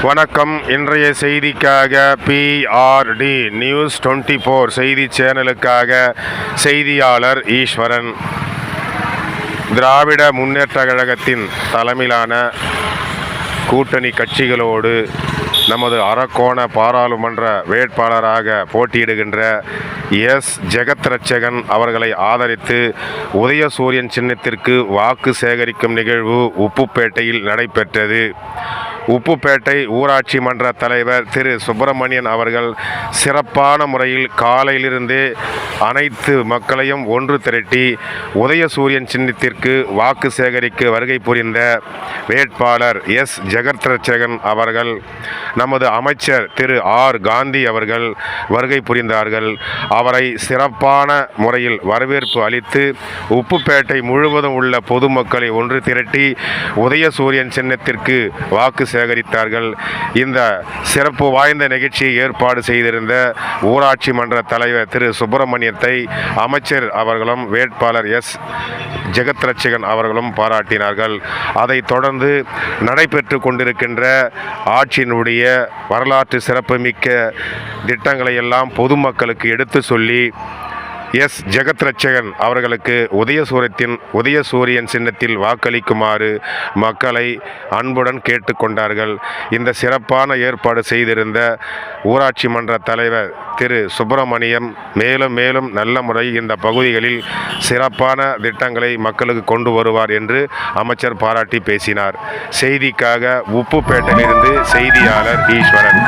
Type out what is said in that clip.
வணக்கம். இன்றைய செய்திக்காக PRD news 24 செய்தி சேனலுக்காக செய்தியாளர் ஈஸ்வரன். திராவிட முன்னேற்ற கழகத்தின் தலைமையிலான கூட்டணி கட்சிகளோடு நமது அரக்கோண பாராளுமன்ற வேட்பாளராக போட்டியிடுகின்ற ஜெகத்ரட்சகன் அவர்களை ஆதரித்து உதயசூரியன் சின்னத்திற்கு வாக்கு சேகரிக்கும் நிகழ்வு உப்புப்பேட்டையில் நடைபெற்றது. உப்புப்பேட்டை ஊராட்சி மன்ற தலைவர் திரு சுப்பிரமணியன் அவர்கள் சிறப்பான முறையில் காலையிலிருந்தே அனைத்து மக்களையும் ஒன்று திரட்டி உதயசூரியன் சின்னத்திற்கு வாக்கு சேகரிக்க வருகை புரிந்த வேட்பாளர் ஜெகத்ரட்சகன் அவர்கள், நமது அமைச்சர் திரு காந்தி அவர்கள் வருகை புரிந்தார்கள். அவரை சிறப்பான முறையில் வரவேற்பு அளித்து உப்புப்பேட்டை முழுவதும் உள்ள பொதுமக்களை ஒன்று திரட்டி உதயசூரியன் சின்னத்திற்கு வாக்கு சேகரித்தார்கள். இந்த சிறப்பு வாய்ந்த நிகழ்ச்சியை ஏற்பாடு செய்திருந்த ஊராட்சி மன்ற தலைவர் திரு சுப்பிரமணியத்தை அமைச்சர் அவர்களும் வேட்பாளர் ஜெகத்ரட்சகன் அவர்களும் பாராட்டினார்கள். அதைத் தொடர்ந்து நடைபெற்று கொண்டிருக்கின்ற ஆட்சியினுடைய வரலாற்று சிறப்புமிக்க திட்டங்களை எல்லாம் பொதுமக்களுக்கு எடுத்து சொல்லி ஜெகத்ரட்சகன் அவர்களுக்கு உதயசூரியன் சின்னத்தில் வாக்களிக்குமாறு மக்களை அன்புடன் கேட்டுக்கொண்டார்கள். இந்த சிறப்பான ஏற்பாடு செய்திருந்த ஊராட்சி மன்ற தலைவர் திரு சுப்பிரமணியம் மேலும் மேலும் நல்ல முறையில் இந்த பகுதிகளில் சிறப்பான திட்டங்களை மக்களுக்கு கொண்டு வருவார் என்று அமைச்சர் பாராட்டி பேசினார். செய்திக்காக உப்புப்பேட்டையிலிருந்து செய்தியாளர் ஈஸ்வரன்.